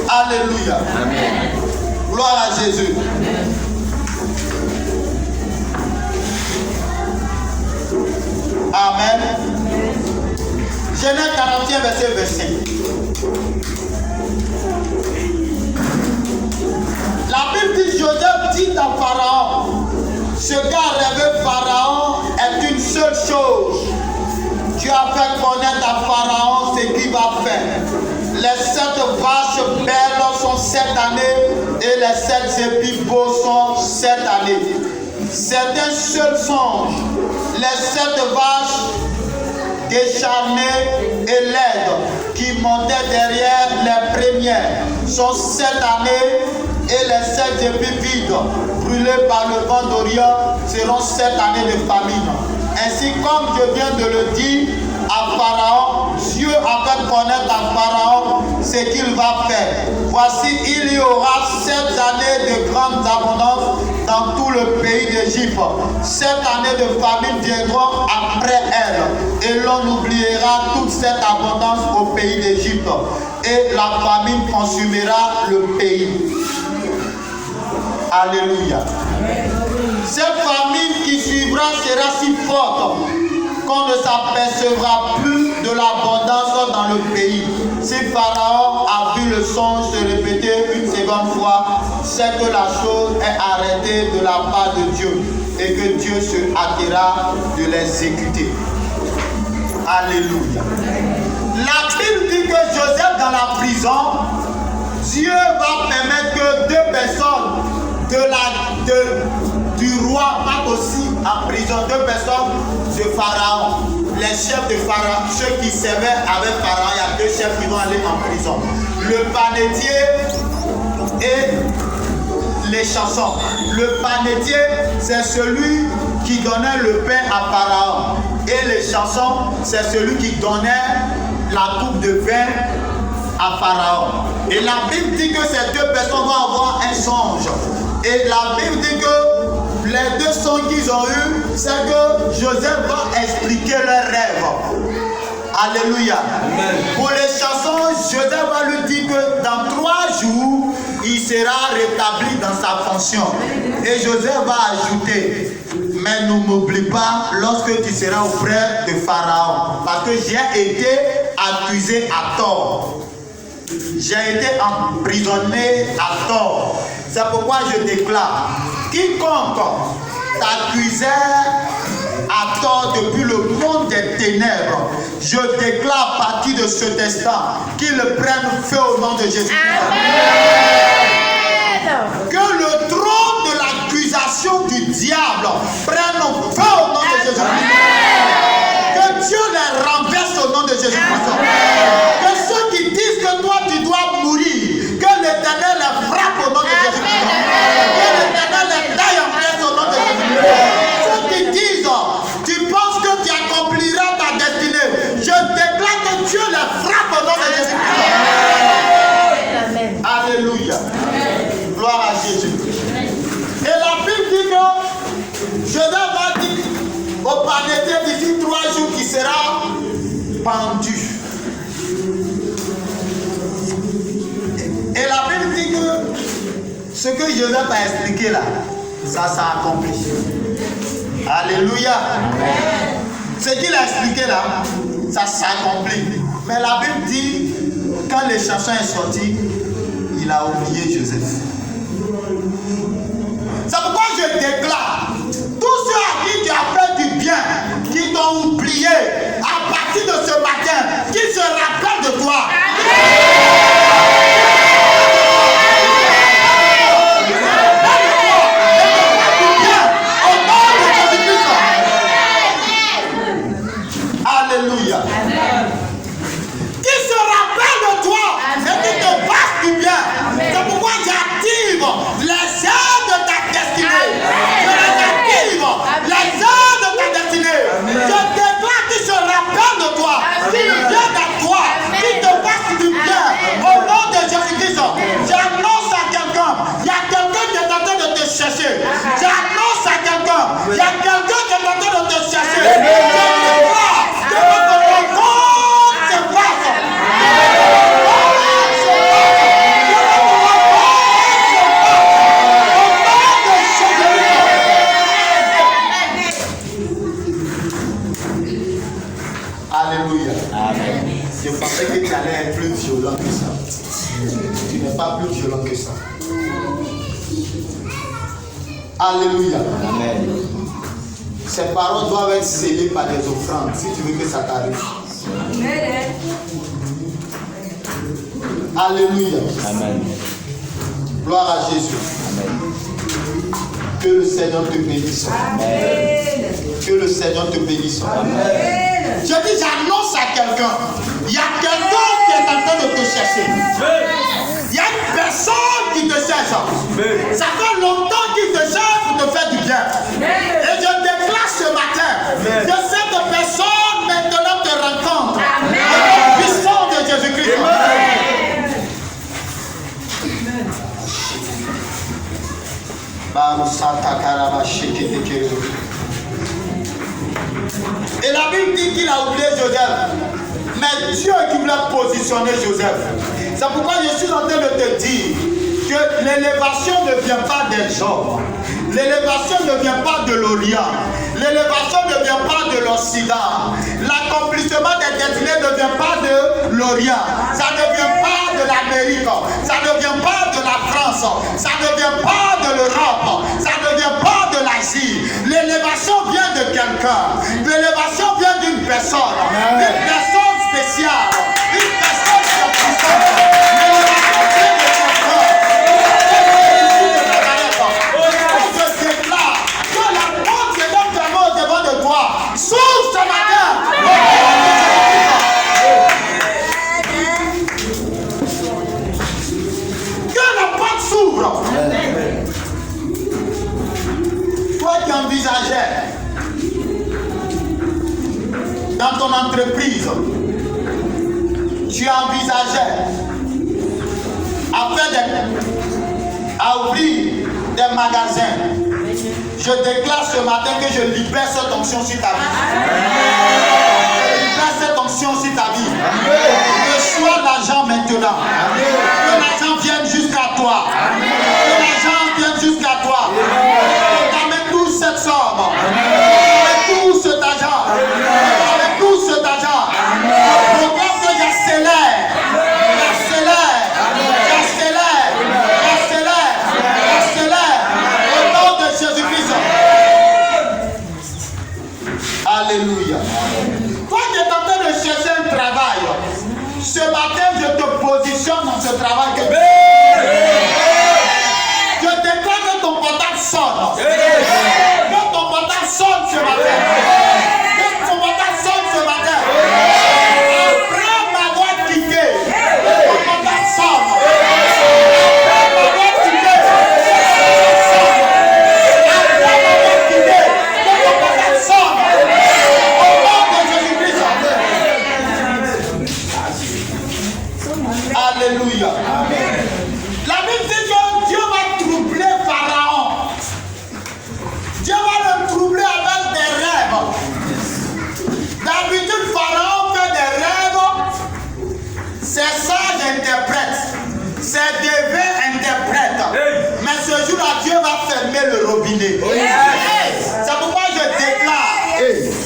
Alléluia. Amen. Gloire à Jésus. Amen. Genèse 41, verset 25. La Bible dit, Joseph dit à Pharaon, ce qu'a rêvé Pharaon est une seule chose. Tu as fait connaître à Pharaon ce qu'il va faire. Les 7 vaches belles sont 7 années et les 7 épis beaux sont 7 années. C'est un seul songe. Les 7 vaches décharnées et laides qui montaient derrière les premières sont 7 années et les 7 épis vides brûlés par le vent d'Orient seront 7 années de famine. Ainsi comme je viens de le dire à Pharaon, Dieu a fait connaître à Pharaon ce qu'il va faire. Voici, il y aura 7 années de grande abondance dans tout le pays d'Égypte. 7 années de famine viendront après elle, et l'on oubliera toute cette abondance au pays d'Égypte, et la famine consumera le pays. Alléluia. Cette famine qui suivra sera si forte qu'on ne s'apercevra plus de l'abondance dans le pays. Si Pharaon a vu le songe se répéter une seconde fois, c'est que la chose est arrêtée de la part de Dieu et que Dieu se hâtera de l'exécuter. Alléluia. La Bible dit que Joseph dans la prison, Dieu va permettre que 2 personnes du roi partent aussi en prison. 2 personnes de Pharaon. Les chefs de Pharaon, ceux qui servaient avec Pharaon, il y a 2 chefs qui vont aller en prison. Le panetier et les chansons. Le panetier, c'est celui qui donnait le pain à Pharaon. Et les chansons, c'est celui qui donnait la coupe de vin à Pharaon. Et la Bible dit que ces 2 personnes vont avoir un songe. Et la Bible dit que les 2 songes qu'ils ont eus, c'est que Joseph va expliquer leur rêve. Alléluia. Amen. Pour les chansons, Joseph va lui dire que dans 3 jours, il sera rétabli dans sa fonction. Et Joseph va ajouter, mais ne m'oublie pas lorsque tu seras auprès de Pharaon, parce que j'ai été accusé à tort. J'ai été emprisonné à tort. C'est pourquoi je déclare, quiconque t'accusait à tort depuis le monde des ténèbres, je déclare à partir de ce instant qu'il prenne feu au nom de Jésus. Que le trône de l'accusation du diable prenne feu au nom de Jésus. Que Dieu les renverse au nom de Jésus. Que ceux qui disent que toi tu dois mourir, que l'Éternel les frappe au nom de Jésus. Que l'Éternel les taille en pièces au nom de Jésus. Ceux qui disent, tu penses que tu accompliras ta destinée, je déclare que Dieu les frappe au nom de Jésus. Amen. Alléluia. Amen. Gloire à Jésus. Et la Bible dit que Joseph va dire arrêter d'ici 3 jours qui sera pendu. Et la Bible dit que ce que Joseph a expliqué là, ça s'est accompli. Alléluia. Amen. Ce qu'il a expliqué là, ça s'accomplit. Mais la Bible dit, quand les chansons sont sortis, il a oublié Joseph. C'est pourquoi je déclare, tous ceux à qui tu as fait du bien, qui t'ont oublié, à partir de ce matin, qui se rappellent de toi. Alléluia. Qui se rappelle de toi et qui te fasse du bien. C'est pourquoi j'active les ailes de ta destinée. Je les active, les ailes de ta destinée. Je déclare qu'ils se rappellent de toi, qu'ils viennent à toi, qu'ils te fassent du bien. Au nom de Jésus-Christ, j'annonce à quelqu'un, il y a quelqu'un qui est en train de te chercher. J'annonce à quelqu'un, il y a quelqu'un qui est en train de te chercher. Je déclare que votre compte se passe. Alléluia. Amen. Je pensais que tu allais être plus violent que ça. Tu n'es pas plus violent que ça. Alléluia. Amen. Ces paroles doivent être scellées par des offrandes si tu veux que ça t'arrive. Amen. Alléluia. Amen. Gloire à Jésus. Amen. Que le Seigneur te bénisse. Amen. Que le Seigneur te bénisse. Amen. Je dis, j'annonce à quelqu'un. Il y a quelqu'un qui est en train de te chercher. Il y a une personne qui te cherche. Ça fait longtemps qu'il te cherche pour te faire du bien. Et je déclare ce matin que cette personne maintenant te rencontre. Au nom puissant de Jésus-Christ. Et la Bible dit qu'il a oublié Joseph. Mais Dieu qui voulait positionner Joseph. C'est pourquoi je suis en train de te dire que l'élévation ne vient pas des hommes. L'élévation ne vient pas de l'Orient. L'élévation ne vient pas de l'Occident. L'accomplissement des destinées ne vient pas de l'Orient. Ça ne vient pas de l'Amérique. Ça ne vient pas de la France. Ça ne vient pas de l'Europe. Ça ne vient pas de l'Asie. L'élévation vient de quelqu'un. L'élévation vient d'une personne. Une personne spéciale. Une personne surpuissante. L'élévation vient de quelqu'un. Je déclare que la porte se donne vraiment au-devant de toi. S'ouvre ce matin. Que la porte s'ouvre. Toi qui envisageais dans ton entreprise, tu envisageais à ouvrir des magasins. Je déclare ce matin que je libère cette onction sur ta vie. Je libère cette onction sur ta vie. Reçois l'argent maintenant. Que l'argent vienne jusqu'à toi. Que l'argent vienne jusqu'à toi. Avec tout cette somme. Avec tout cet argent. Avec tout cet argent. Le programme que j'accélère. Alléluia. Toi qui es en train de chercher un travail, ce matin je te positionne dans ce travail que robinet. C'est pourquoi je déclare,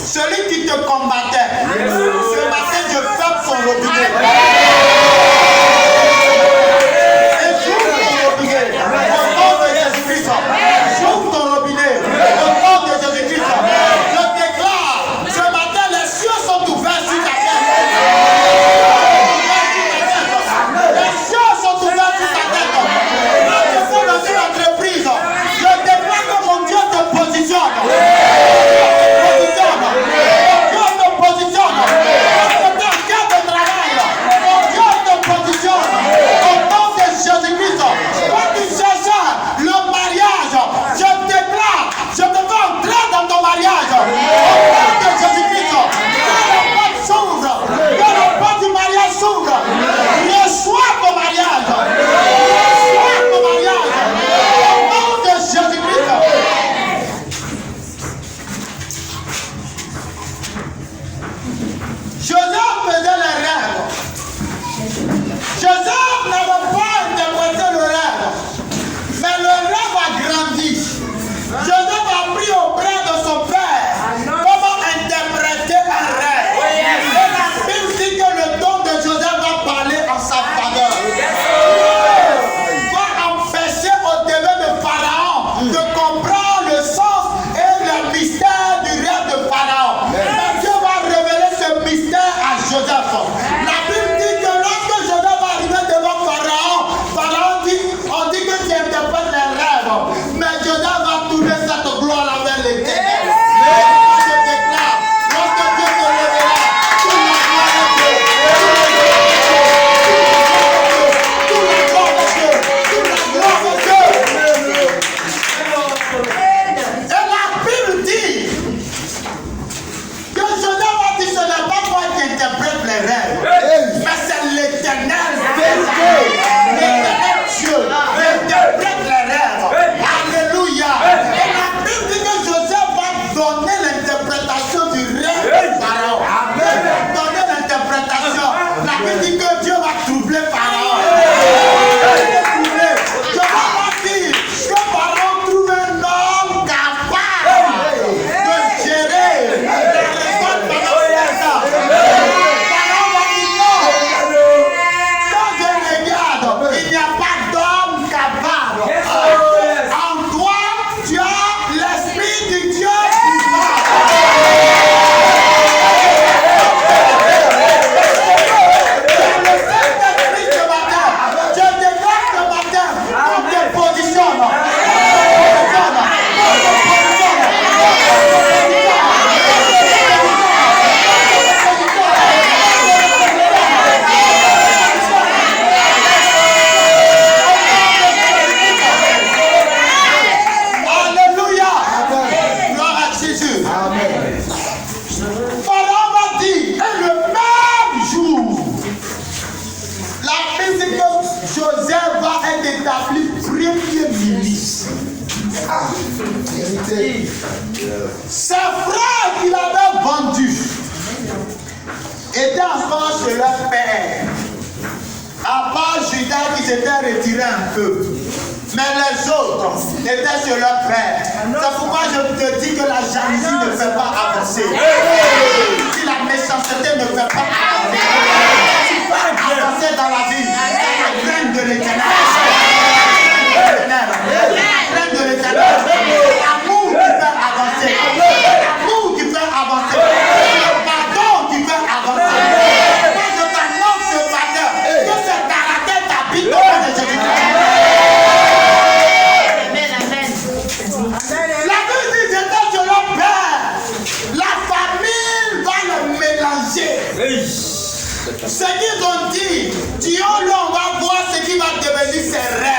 celui qui te combattait, ce matin je ferme son robinet. Et j'ouvre ton robinet. Au nom de Jésus-Christ. J'ouvre ton robinet. Au nom de Jésus-Christ. Je déclare, ce matin les cieux sont ouverts sur ta tête. Les cieux sont ouverts sur ta tête. Quand tu fais dans une entreprise, je déclare que mon Dieu te positionne. Ses frères qu'il avait vendus étaient encore chez leur père. À part Judas qui s'était retiré un peu. Mais les autres étaient chez leur père. C'est pourquoi je te dis que la jalousie ne fait pas avancer. Si la méchanceté ne fait pas avancer, tu peux avancer dans la vie. La crainte de l'éternel. La crainte de l'éternel. L'amour qui fait avancer. L'amour qui fait avancer. Le pardon qui fait avancer. Moi je t'annonce ce matin que ce caractère t'habite au nom de Jésus-Christ. La Bible dit j'étais sur leur père. La famille va le mélanger. Ce qu'ils ont dit, Dieu, on va voir ce qui va devenir ses rêves.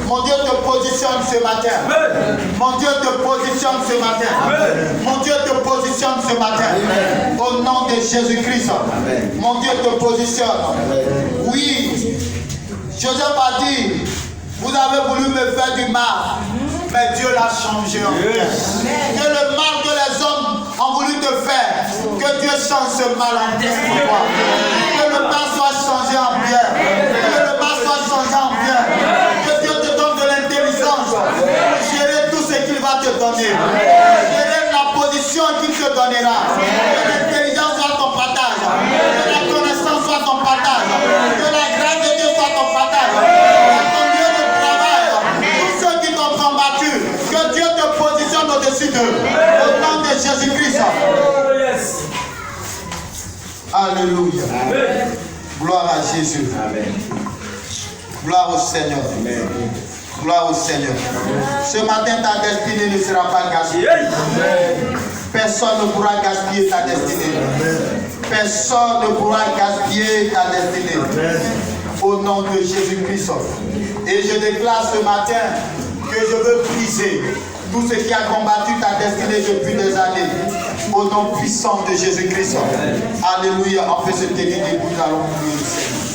Mon Dieu te positionne ce matin. Mon Dieu te positionne ce matin. Mon Dieu te positionne ce matin. Au nom de Jésus-Christ. Mon Dieu te positionne. Oui. Joseph a dit, vous avez voulu me faire du mal, mais Dieu l'a changé en bien. Que le mal que les hommes ont voulu te faire, que Dieu change ce mal en bien pour toi. Que le mal soit changé en bien. Que le mal soit changé en bien. Que Dieu te donne de l'intelligence pour gérer tout ce qu'il va te donner. Gérer la position qu'il te donnera. Que l'intelligence soit ton partage. Que la connaissance soit ton partage. Que la grâce de Dieu soit ton partage. Que ton lieu de travail, tous ceux qui t'ont combattu, que Dieu te positionne au-dessus d'eux. Au nom de Jésus-Christ. Alléluia. Amen. Gloire à Jésus. Amen. Gloire au Seigneur. Amen. Gloire au Seigneur. Ce matin, ta destinée ne sera pas gaspillée. Personne ne pourra gaspiller ta destinée. Personne ne pourra gaspiller ta destinée. Au nom de Jésus-Christ. Et je déclare ce matin que je veux briser tout ce qui a combattu ta destinée depuis des années. Au nom puissant de Jésus-Christ. Alléluia. On peut se tenir debout, nous allons prier le Seigneur.